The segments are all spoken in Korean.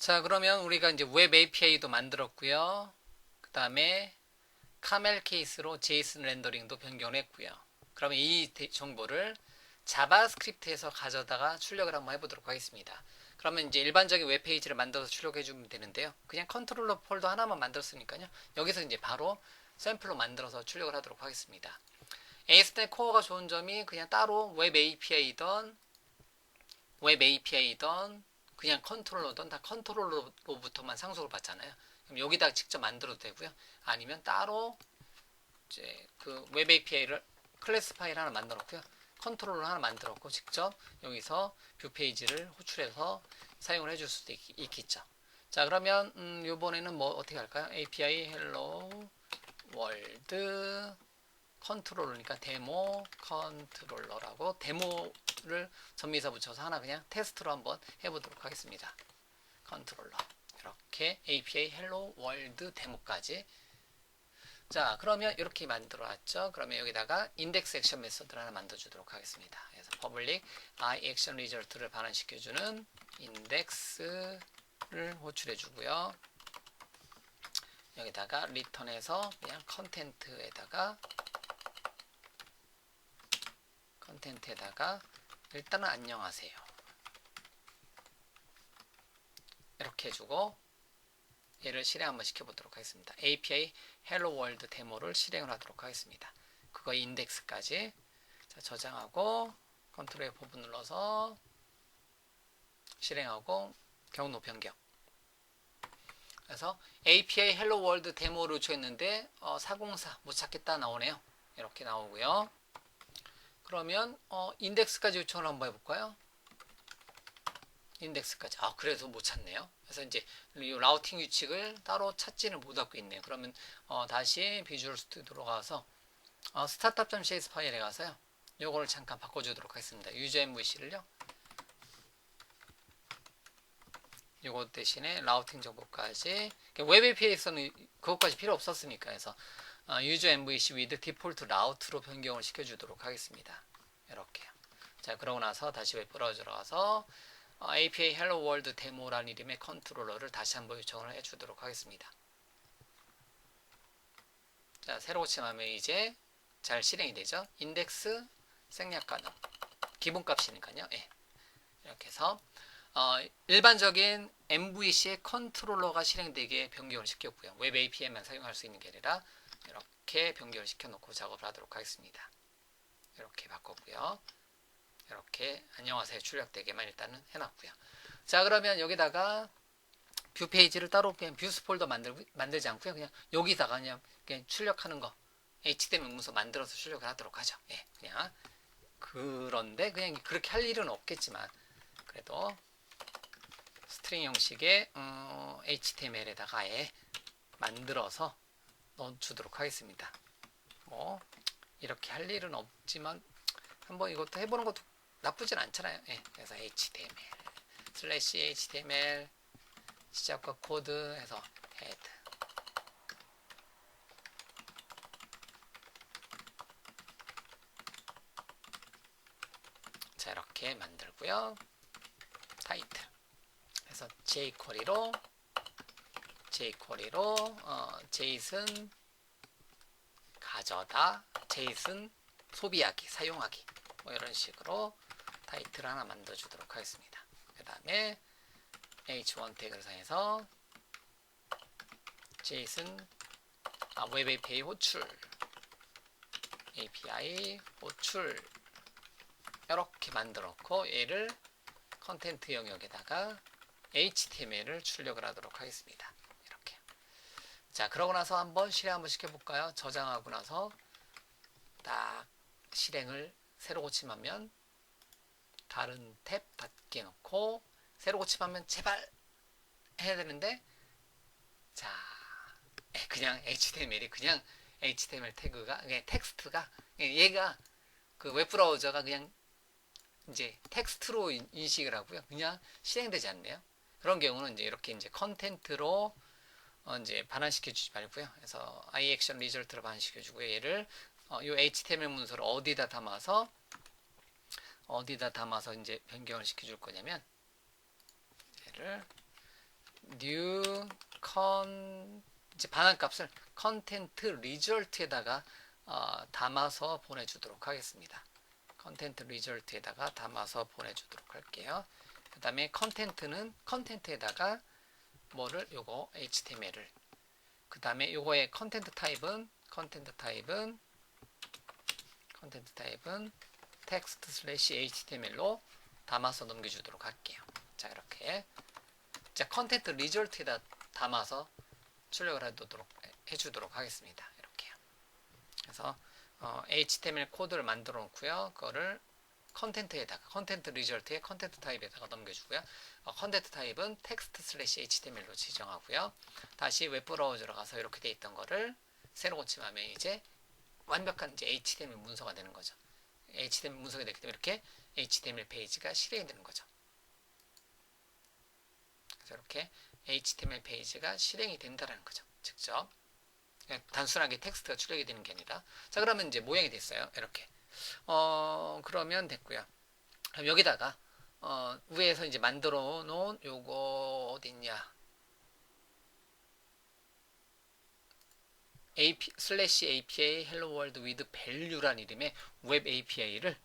자, 그러면 우리가 이제 웹 API도 만들었고요. 그 다음에 카멜 케이스로 제이슨 렌더링도 변경했고요. 그러면 이 정보를 자바스크립트에서 가져다가 출력을 한번 해보도록 하겠습니다. 그러면 이제 일반적인 웹페이지를 만들어서 출력해주면 되는데요. 그냥 컨트롤러 폴더 하나만 만들었으니까요. 여기서 이제 바로 샘플로 만들어서 출력을 하도록 하겠습니다. ASP.NET 코어가 좋은 점이 그냥 따로 웹 API든 그냥 컨트롤러든 다 컨트롤러로부터만 상속을 받잖아요. 그럼 여기다 직접 만들어도 되고요. 아니면 따로 이제 그 웹 API를 클래스 파일 하나 만들었고요. 컨트롤러 하나 만들었고 직접 여기서 뷰 페이지를 호출해서 사용을 해줄 수도 있겠죠. 자, 그러면 이번에는 뭐 어떻게 할까요? API hello world 컨트롤러니까 데모 컨트롤러라고 데모를 전미사 붙여서 하나 그냥 테스트로 한번 해보도록 하겠습니다. 컨트롤러 이렇게 API hello world 데모까지. 자, 그러면 이렇게 만들어 놨죠. 그러면 여기다가 인덱스 액션 메서드를 하나 만들어 주도록 하겠습니다. 그래서 public I action result를 반환시켜 주는 인덱스를 호출해 주고요. 여기다가 return해서 그냥 컨텐트에다가 일단은 안녕하세요 이렇게 해주고 얘를 실행 한번 시켜보도록 하겠습니다. API Hello World 데모를 실행을 하도록 하겠습니다. 그거 인덱스까지 자, 저장하고 컨트롤 F5 눌러서 실행하고 경로 변경. 그래서 API Hello World 데모를 요청했는데 404 못 찾겠다 나오네요. 이렇게 나오고요. 그러면 인덱스까지 요청을 한번 해볼까요? 인덱스까지. 그래서 못 찾네요. 그래서 이제 이 라우팅 규칙을 따로 찾지는 못하고 있네요. 그러면 다시 비주얼 스튜디오 들어가서 startup.cs 파일에 가서요. 요거를 잠깐 바꿔주도록 하겠습니다. 유저 MVC를요. 요거 대신에 라우팅 정보까지 웹 API에서는 그것까지 필요 없었으니까 해서 유저 MVC with 디폴트 라우트로 변경을 시켜주도록 하겠습니다. 이렇게요. 자, 그러고 나서 다시 웹 브라우저로 가서 API Hello World 데모라는 이름의 컨트롤러를 다시 한번 요청을 해주도록 하겠습니다. 자, 새로 고침하면 이제 잘 실행이 되죠. 인덱스 생략 가능. 기본값이니까요. 예. 이렇게 해서 일반적인 MVC의 컨트롤러가 실행되게 변경을 시켰고요. 웹 API만 사용할 수 있는 게 아니라 이렇게 변경을 시켜놓고 작업을 하도록 하겠습니다. 이렇게 바꿨고요. 이렇게 안녕하세요 출력되게만 일단은 해놨고요. 자, 그러면 여기다가 뷰 페이지를 따로 그냥 뷰스 폴더 만들지 않고요. 그냥 여기다가 그냥 출력하는 거 HTML 문서 만들어서 출력을 하도록 하죠. 예, 그냥 그런데 그냥 그렇게 할 일은 없겠지만 그래도 스트링 형식의 HTML에다가 아예 만들어서 넣어주도록 하겠습니다. 뭐 이렇게 할 일은 없지만 한번 이것도 해보는 것도 나쁘진 않잖아요. 예, 그래서 HTML /HTML 시작과 코드 해서 head 자, 이렇게 만들고요. 타이틀 그래서 jQuery로 제이슨 가져다 제이슨 소비하기 사용하기 뭐 이런 식으로 타이틀 하나 만들어 주도록 하겠습니다. 그 다음에 h1 태그를 사용해서 제이슨 웹 API 호출 API 호출 이렇게 만들었고 얘를 컨텐트 영역에다가 HTML을 출력을 하도록 하겠습니다. 이렇게. 자, 그러고 나서 한번 실행 한번 시켜볼까요? 저장하고 나서 딱 실행을 새로 고침하면 다른 탭 닫게 놓고 새로 고침하면 제발 해야 되는데 자, 그냥 HTML이 그냥 HTML 태그가 그냥 텍스트가 얘가 그 웹브라우저가 그냥 이제 텍스트로 인식을 하고요. 그냥 실행되지 않네요. 그런 경우는 이제 이렇게 이제 컨텐트로 이제 반환시켜 주지 말고요. 그래서 iAction result로 반환시켜 주고요. 얘를 이 HTML 문서를 어디다 담아서 이제 변경을 시켜 줄 거냐면 얘를 new 이제 반환값을 컨텐트 리절트에다가 담아서 보내주도록 하겠습니다. 컨텐트 리절트에다가 담아서 보내주도록 할게요. 그 다음에 컨텐트에다가 뭐를 요거 HTML을 그 다음에 요거의 컨텐트 타입은 텍스트 슬래시 HTML로 담아서 넘겨주도록 할게요. 자, 이렇게 자 컨텐트 리절트에다 담아서 출력을 해주도록 하겠습니다. 이렇게요. 그래서 HTML 코드를 만들어 놓고요. 그거를 컨텐트 리절트의 컨텐트 타입에다가 넘겨주고요. 컨텐트 타입은 텍스트 슬래시 HTML로 지정하고요. 다시 웹브라우저로 가서 이렇게 돼 있던 거를 새로 고침하면 이제 완벽한 이제 HTML 문서가 되는 거죠. HTML 문서가 되기 때문에 이렇게 HTML 페이지가 실행이 되는 거죠. 그래서 이렇게 HTML 페이지가 실행이 된다는 거죠. 직접 그냥 단순하게 텍스트가 출력이 되는 게 아니라 자 그러면 이제 모양이 됐어요. 이렇게 그러면 됐고요. 그럼 여기다가 위에서 이제 만들어 놓은 요거 어딨냐 API hello world with value란 이름의 웹 API를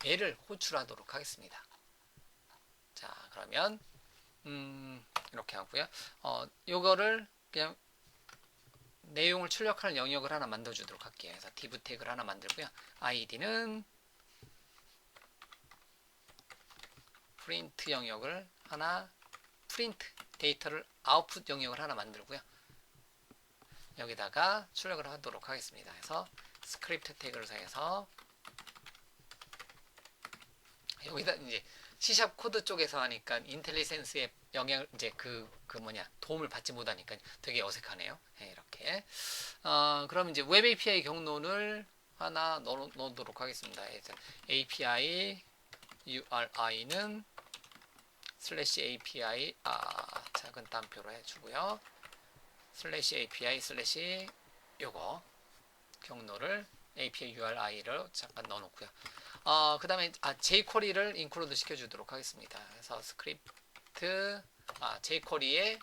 얘를 호출하도록 하겠습니다. 자 그러면 이렇게 하고요. 요거를 그냥 내용을 출력하는 영역을 하나 만들어 주도록 할게요. 그래서 div 태그를 하나 만들고요. id는 프린트 영역을 하나 프린트 데이터를 아웃풋 영역을 하나 만들고요. 여기다가 출력을 하도록 하겠습니다. 그래서 스크립트 태그를 사용해서 여기다 이제 C# 코드 쪽에서 하니까 인텔리센스의 영향 이제 그 뭐냐 도움을 받지 못하니까 되게 어색하네요. 네, 이렇게 그럼 이제 웹 API 경로를 하나 넣도록 하겠습니다. 그래서 API URI는 슬래시 API 작은 따옴표로 해주고요. 슬래시 API 슬래시 요거 경로를 API URI를 잠깐 넣어놓고요. 그 다음에 jQuery를 인클루드 시켜주도록 하겠습니다. 그래서 스크립트 jQuery의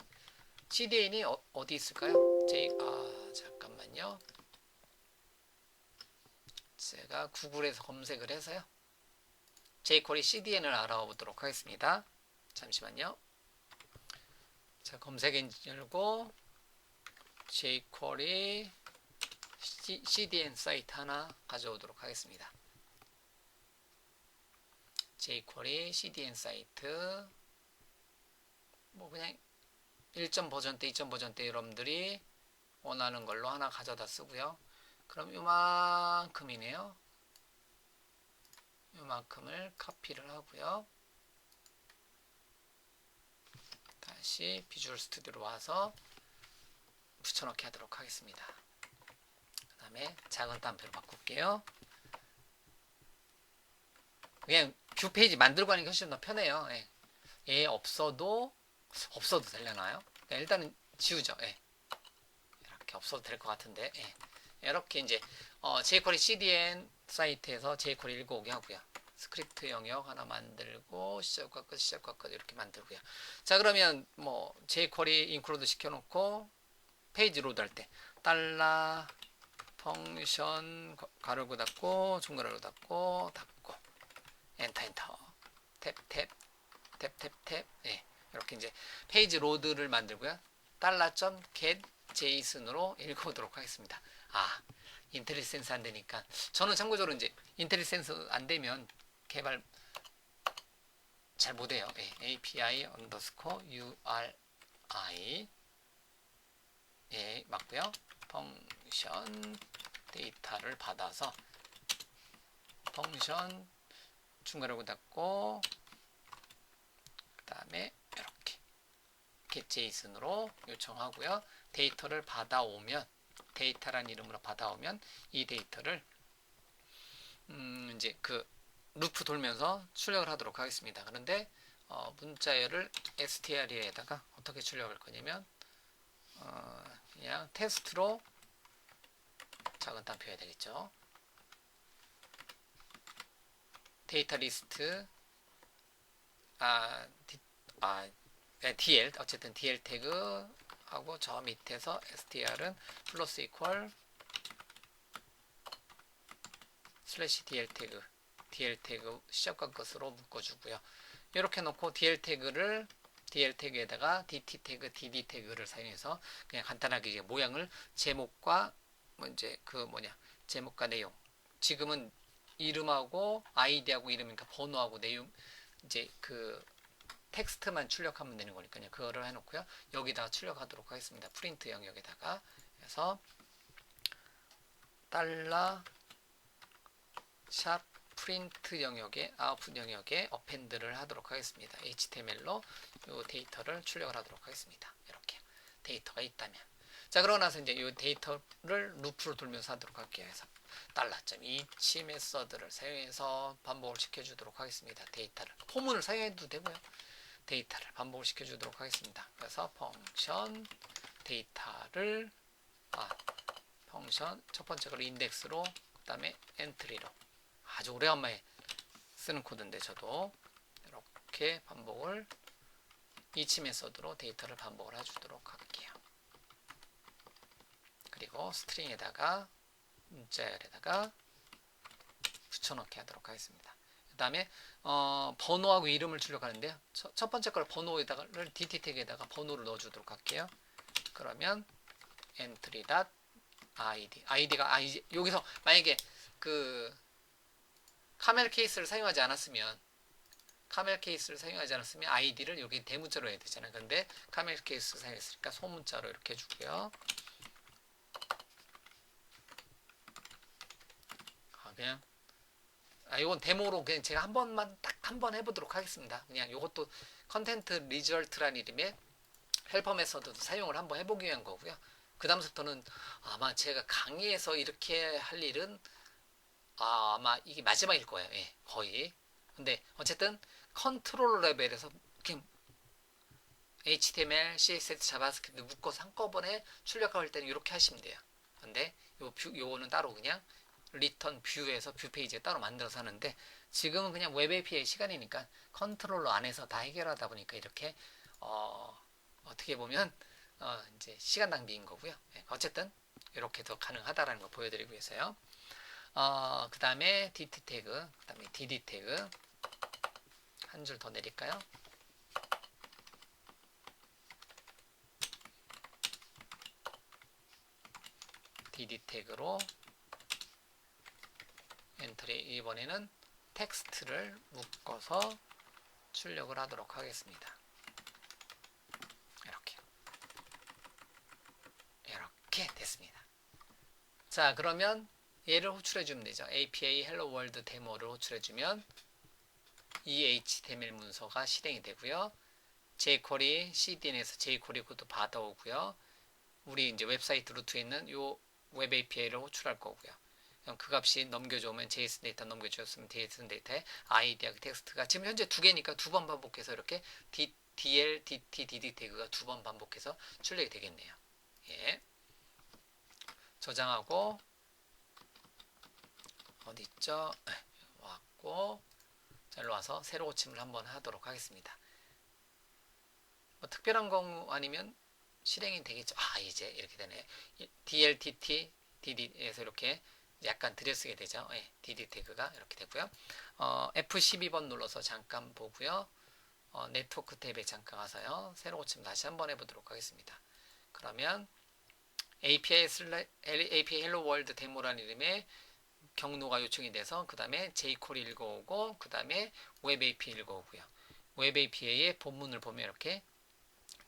CDN이 어디 있을까요? 잠깐만요. 제가 구글에서 검색을 해서요. jQuery CDN을 알아보도록 하겠습니다. 잠시만요. 자, 검색 엔진 열고 jQuery CDN 사이트 하나 가져오도록 하겠습니다. jQuery CDN 사이트 뭐 그냥 1점 버전 때 2점 버전 때 여러분들이 원하는 걸로 하나 가져다 쓰고요. 그럼 요만큼이네요. 요만큼을 카피를 하고요. 다시 비주얼 스튜디오로 와서 붙여넣기 하도록 하겠습니다. 그 다음에 작은 따옴표로 바꿀게요. 그냥 뷰 페이지 만들고 하는 게 훨씬 더 편해요. 예. 없어도 되려나요? 일단은 지우죠. 예. 이렇게 없어도 될 것 같은데 예. 이렇게 이제 jQuery CDN 사이트에서 jQuery 읽어오게 하고요. 스크립트 영역 하나 만들고 시작과 끝 이렇게 만들고요. 자 그러면 뭐 jQuery 인클루드 시켜놓고 페이지 로드 할 때 달러 펑션 가로고 닫고 중괄호로 닫고 엔터 탭 예. 이렇게 이제 페이지 로드를 만들고요. $.get JSON으로 읽어보도록 하겠습니다. 인텔리센스 안 되니까 저는 참고적으로 이제 인텔리센스 안 되면 개발 잘 못해요. 예. API underscore URI 예, 맞고요. 펑션 데이터를 받아서 펑션 중괄호고 닫고 그 다음에 이렇게 get JSON으로 요청하고요. 데이터를 받아오면 데이터란 이름으로 받아오면 이 데이터를 이제 그 루프 돌면서 출력을 하도록 하겠습니다. 그런데 문자열을 str에다가 어떻게 출력할 거냐면 그냥 테스트로 작은 따옴표 해야 되겠죠. 데이터 리스트 DL 어쨌든 DL 태그 하고 저 밑에서 str은 플러스 이퀄 슬래시 DL 태그 시작과 끝으로 묶어주고요. 이렇게 놓고 DL 태그에다가 DT 태그, DD 태그를 사용해서 그냥 간단하게 이제 모양을 제목과 뭐 이제 제목과 내용. 지금은 이름하고 아이디하고 이름이니까 번호하고 내용 이제 그 텍스트만 출력하면 되는 거니까요. 그거를 해놓고요. 여기다가 출력하도록 하겠습니다. 프린트 영역에다가 해서 달러 샵 프린트 영역에 아웃풋 영역에 어펜드를 하도록 하겠습니다. HTML로 이 데이터를 출력을 하도록 하겠습니다. 이렇게 데이터가 있다면 자 그러고 나서 이제 이 데이터를 루프로 돌면서 하도록 할게요. 그래서 $each 메서드를 사용해서 반복을 시켜주도록 하겠습니다. 데이터를 포문을 사용해도 되고요. 데이터를 반복을 시켜주도록 하겠습니다. 그래서 펑션 데이터를 펑션 첫 번째 걸 인덱스로 그 다음에 엔트리로 아주 오래간만에 쓰는 코드인데 저도 이렇게 반복을 each 메서드로 데이터를 반복을 해주도록 할게요. 그리고 스트링에다가 문자열에다가 붙여넣기 하도록 하겠습니다. 그 다음에 번호하고 이름을 출력하는데요. 첫 번째 걸 번호에다가를 DT 태그에다가 번호를 넣어주도록 할게요. 그러면 entry.id id가 여기서 만약에 그 카멜 케이스를 사용하지 않았으면 id를 여기 대문자로 해야 되잖아요. 근데 카멜 케이스 사용했으니까 소문자로 이렇게 해주고요. 그냥 이건 데모로 그냥 제가 딱 한 번 해보도록 하겠습니다. 그냥 이것도 컨텐트 리절트라는 이름의 헬퍼 메서드도 사용을 한번 해보기 위한 거고요. 그 다음부터는 아마 제가 강의에서 이렇게 할 일은 아마 이게 마지막일 거예요. 예, 거의. 근데 어쨌든 컨트롤 레벨에서 이렇게 HTML, CSS, 자바스크립트 묶어서 한꺼번에 출력할 때는 이렇게 하시면 돼요. 근데 요거는 따로 그냥 리턴 뷰에서 뷰 페이지에 따로 만들어서 하는데 지금은 그냥 웹 API 시간이니까 컨트롤러 안에서 다 해결하다 보니까 이렇게 어떻게 보면 이제 시간 낭비인 거고요. 네, 어쨌든 이렇게도 가능하다라는 걸 보여드리기 위해서요. 그 다음에 DT 태그, 그 다음에 DD 태그 한 줄 더 내릴까요? DD 태그로 엔트리 이번에는 텍스트를 묶어서 출력을 하도록 하겠습니다. 이렇게 됐습니다. 자 그러면 얘를 호출해 주면 되죠. API Hello World 데모를 호출해 주면 이 HTML 문서가 실행이 되고요. jQuery CDN에서 jQuery 코드 받아오고요. 우리 이제 웹사이트 루트에 있는 요 웹 API를 호출할 거고요. 그 값이 넘겨주면 JSON 데이터 넘겨주었으면 JSON 데이터에 ID하고 텍스트가 지금 현재 두 개니까 두 번 반복해서 이렇게 DL, DT, DD 태그가 두 번 반복해서 출력이 되겠네요. 예. 저장하고 어디 있죠? 왔고 자, 일로 와서 새로 고침을 한번 하도록 하겠습니다. 뭐 특별한 거 아니면 실행이 되겠죠. 이제 이렇게 되네. DL, DT, DD에서 이렇게 약간 들여쓰게 되죠. 예, DD 태그가 이렇게 되고요. F12번 눌러서 잠깐 보고요. 네트워크 탭에 잠깐 가서요. 새로 고침 다시 한번 해보도록 하겠습니다. 그러면 API Hello World 데모라는 이름의 경로가 요청이 돼서 그 다음에 jQuery 읽어오고 그 다음에 웹 API 읽어오고요. 웹 API의 본문을 보면 이렇게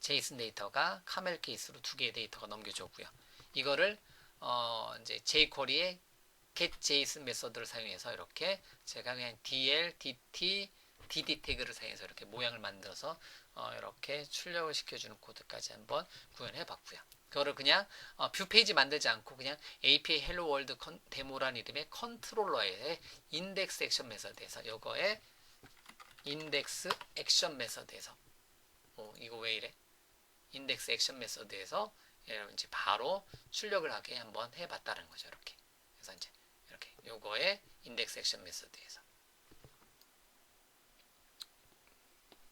JSON 데이터가 카멜 케이스로 두 개의 데이터가 넘겨줬고요. 이거를 이제 jQuery의 getJSON 메서드를 사용해서 이렇게 제가 그냥 DL, DT, DD 태그를 사용해서 이렇게 모양을 만들어서 이렇게 출력을 시켜주는 코드까지 한번 구현해 봤고요. 그거를 그냥 뷰 페이지 만들지 않고 그냥 API Hello World 데모라는 이름의 컨트롤러의 인덱스 액션 메서드에서 이거에 인덱스 액션 메서드에서 이거 왜 이래? 인덱스 액션 메서드에서 이제 바로 출력을 하게 한번 해봤다는 거죠. 이렇게. 그래서 이제 이렇게 요거에 인덱스 액션 메서드에서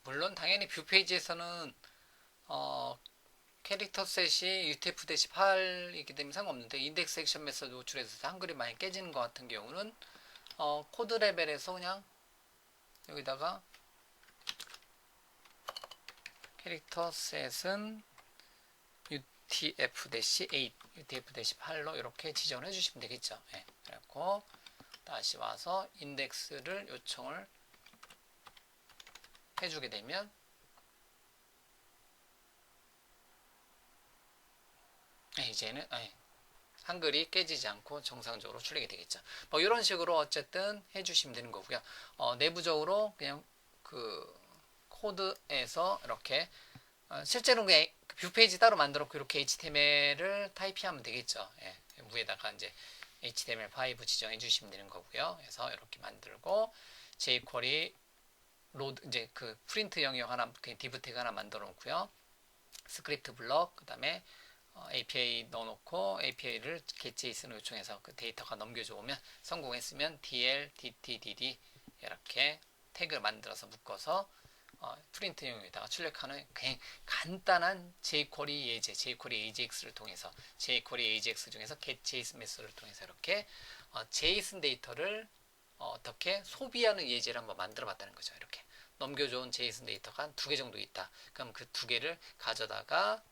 물론 당연히 뷰 페이지에서는 캐릭터 셋이 UTF-8이기 때문에 상관없는데 인덱스 액션 메서드 호출해서 한글이 많이 깨지는 것 같은 경우는 코드 레벨에서 그냥 여기다가 캐릭터 셋은 UTF-8, UTF-8로 이렇게 지정을 해주시면 되겠죠. 예, 그래갖고 다시 와서 인덱스를 요청을 해주게 되면 이제는 한글이 깨지지 않고 정상적으로 출력이 되겠죠. 뭐 이런 식으로 어쨌든 해주시면 되는 거고요. 내부적으로 그냥 그 코드에서 이렇게 실제로 그냥 뷰 페이지 따로 만들었고 이렇게 HTML을 타이핑하면 되겠죠. 예, 위에다가 이제 HTML5 지정해 주시면 되는 거고요. 그래서 이렇게 만들고 jQuery 로드 이제 그 프린트 영역 하나 그 div 태그 하나 만들어 놓고요. 스크립트 블럭 그다음에 API 넣어놓고 API를 getJSON 요청해서 그 데이터가 넘겨줘 오면 성공했으면 DL, DTDD 이렇게 태그를 만들어서 묶어서 프린트용에다가 출력하는 그냥 간단한 jQuery 예제, jQuery AJAX를 통해서 jQuery AJAX 중에서 getJSON 메소드를 통해서 이렇게 JSON 데이터를 어떻게 소비하는 예제를 한번 만들어 봤다는 거죠. 이렇게 넘겨줘온 JSON 데이터가 한 2개 정도 있다. 그럼 그 2개를 가져다가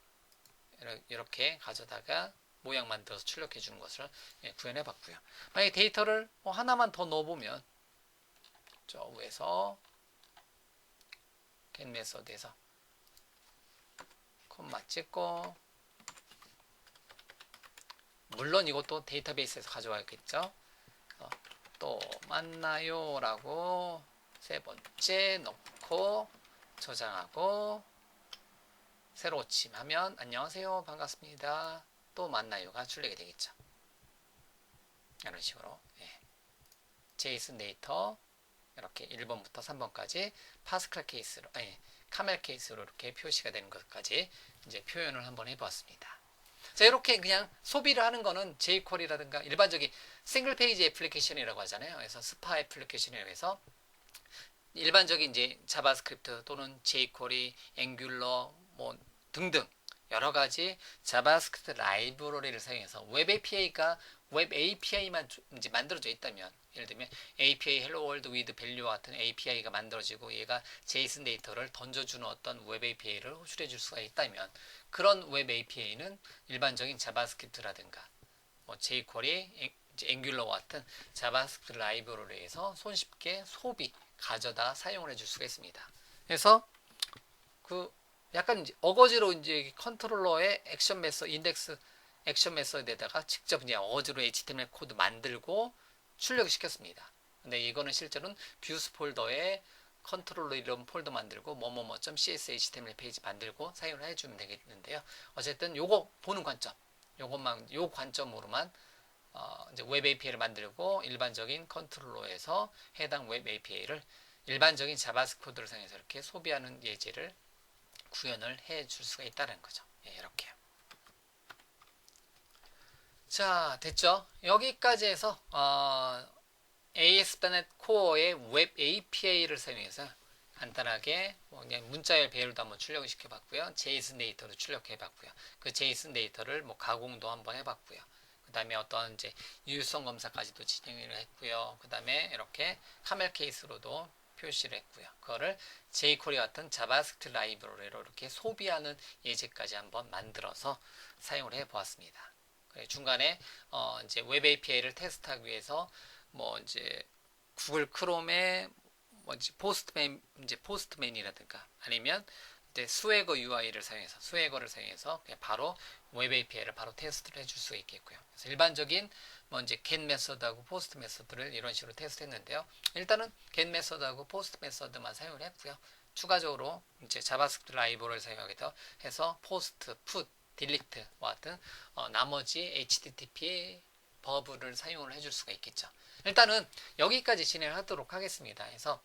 이렇게 가져다가 모양 만들어서 출력해 주는 것을 구현해 봤고요. 만약에 데이터를 하나만 더 넣어보면 저 위에서 get 메소드에서 콤마 찍고 물론 이것도 데이터베이스에서 가져와야겠죠. 또 만나요 라고 세 번째 넣고 저장하고 새로 침하면 안녕하세요 반갑습니다 또 만나요가 출력이 되겠죠. 이런 식으로 JSON 데이터 이렇게 1번부터 3번까지 파스칼 케이스로 카멜 케이스로 이렇게 표시가 되는 것까지 이제 표현을 한번 해보았습니다. 자, 이렇게 그냥 소비를 하는 거는 jQuery라든가 일반적인 싱글 페이지 애플리케이션이라고 하잖아요. 그래서 스파 애플리케이션이라고 해서 일반적인 이제 자바스크립트 또는 jQuery, 앵귤러 뭐 등등 여러 가지 자바스크립트 라이브러리를 사용해서 웹 API만 이제 만들어져 있다면 예를 들면 API Hello World with Value와 같은 API가 만들어지고 얘가 JSON 데이터를 던져주는 어떤 웹 API를 호출해 줄 수가 있다면 그런 웹 API는 일반적인 자바스크립트라든가 뭐 jQuery, 앵귤러와 같은 자바스크립트 라이브러리에서 손쉽게 가져다 사용을 해줄 수가 있습니다. 그래서 그 약간 이제 어거지로 이제 컨트롤러의 액션 메서드 인덱스 액션 메서드에다가 직접 이제 어거지로 HTML 코드 만들고 출력시켰습니다. 근데 이거는 실제로는 뷰스 폴더에 컨트롤러 이런 폴더 만들고 뭐뭐뭐.cs HTML 페이지 만들고 사용을 해주면 되겠는데요. 어쨌든 요거 보는 관점, 요 관점으로만 이제 웹 API를 만들고 일반적인 컨트롤러에서 해당 웹 API를 일반적인 자바스크립트 코드를 사용해서 이렇게 소비하는 예제를 구현을 해 줄 수가 있다는 거죠. 이렇게요. 자, 됐죠? 여기까지 해서 ASP.NET Core의 웹 API를 사용해서 간단하게 그냥 문자열 배열도 한번 출력을 시켜봤고요. JSON 데이터도 출력해봤고요. 그 JSON 데이터를 가공도 한번 해봤고요. 그 다음에 어떤 이제 유효성 검사까지도 진행을 했고요. 그 다음에 이렇게 카멜 케이스로도 표시를 했고요. 그거를 jQuery 같은 자바스크립트 라이브러리로 이렇게 소비하는 예제까지 한번 만들어서 사용을 해 보았습니다. 중간에 이제 웹 API를 테스트하기 위해서 뭐 이제 구글 크롬에 뭐지 포스트맨이라든가 아니면 이제 스웨거를 사용해서 그냥 바로 웹 API를 바로 테스트를 해줄 수 있겠고요. 그래서 일반적인 뭐 이제 get 메서드하고 post 메서드를 이런 식으로 테스트했는데요. 일단은 get 메서드하고 post 메서드만 사용을 했고요. 추가적으로 이제 자바스크립트 라이브러리를 사용하기도 해서 post, put, delete와 같은 나머지 HTTP 버브를 사용을 해줄 수가 있겠죠. 일단은 여기까지 진행하도록 하겠습니다. 그래서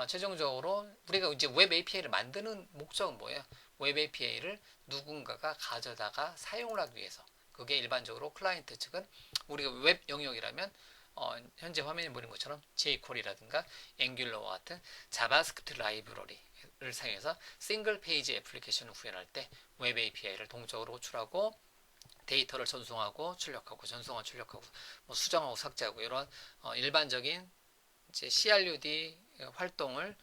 최종적으로 우리가 이제 웹 API를 만드는 목적은 뭐예요? 웹 API를 누군가가 가져다가 사용을 하기 위해서 그게 일반적으로 클라이언트 측은 우리가 웹 영역이라면 현재 화면에 보이는 것처럼 jQuery라든가 앵귤러와 같은 자바스크립트 라이브러리를 사용해서 싱글 페이지 애플리케이션을 구현할 때 웹 API를 동적으로 호출하고 데이터를 전송하고 출력하고 전송하고 출력하고 뭐 수정하고 삭제하고 이런 일반적인 이제 CRUD 활동을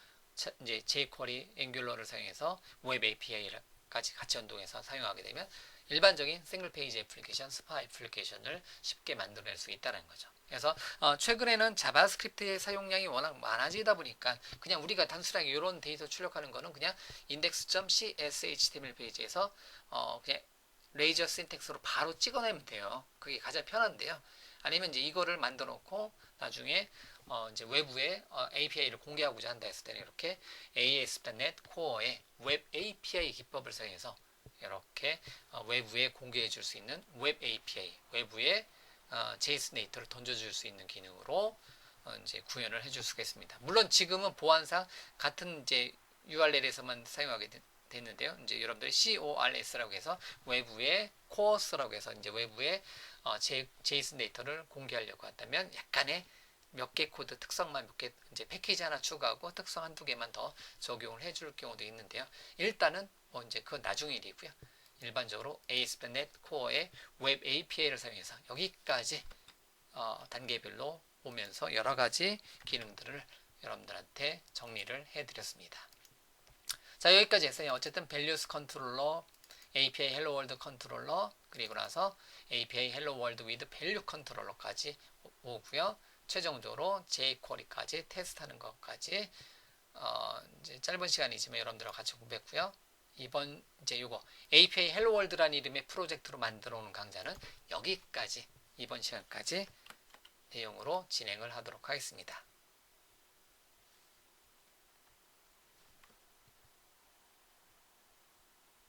이제 jQuery, 앵귤러를 사용해서 웹 API까지 같이 연동해서 사용하게 되면 일반적인 싱글 페이지 애플리케이션, 스파 애플리케이션을 쉽게 만들어낼 수 있다는 거죠. 그래서 최근에는 자바스크립트의 사용량이 워낙 많아지다 보니까 그냥 우리가 단순하게 이런 데이터 출력하는 거는 그냥 index.cshtml 페이지에서 그냥 레이저 신텍스로 바로 찍어내면 돼요. 그게 가장 편한데요. 아니면 이제 이거를 만들어 놓고 나중에 이제 외부에 API를 공개하고자 한다 했을 때는 이렇게 ASP.NET Core의 웹 API 기법을 사용해서 이렇게 외부에 공개해 줄 수 있는 웹 API, 외부에 JSON 데이터를 던져줄 수 있는 기능으로 이제 구현을 해줄 수가 있습니다. 물론 지금은 보안상 같은 이제 URL에서만 사용하게 됐는데요. 이제 여러분들이 CORS라고 해서 외부에 코어스라고 해서 이제 외부에 JSON 데이터를 공개하려고 한다면 약간의 몇 개 코드 특성만 몇 개 이제 패키지 하나 추가하고 특성 한두 개만 더 적용을 해줄 경우도 있는데요. 일단은 뭐 이제 그건 나중 일이고요. 일반적으로 ASP.NET Core의 웹 API를 사용해서 여기까지 단계별로 보면서 여러 가지 기능들을 여러분들한테 정리를 해드렸습니다. 자, 여기까지 했어요. 어쨌든 values 컨트롤러, API Hello World 컨트롤러, 그리고 나서 API Hello World with value 컨트롤러까지 오고요. 최종적으로 jQuery까지 테스트하는 것까지 이제 짧은 시간이지만 여러분들과 같이 공부했고요. 이번 이제 요거 API Hello World라는 이름의 프로젝트로 만들어 오는 강좌는 여기까지 이번 시간까지 내용으로 진행을 하도록 하겠습니다.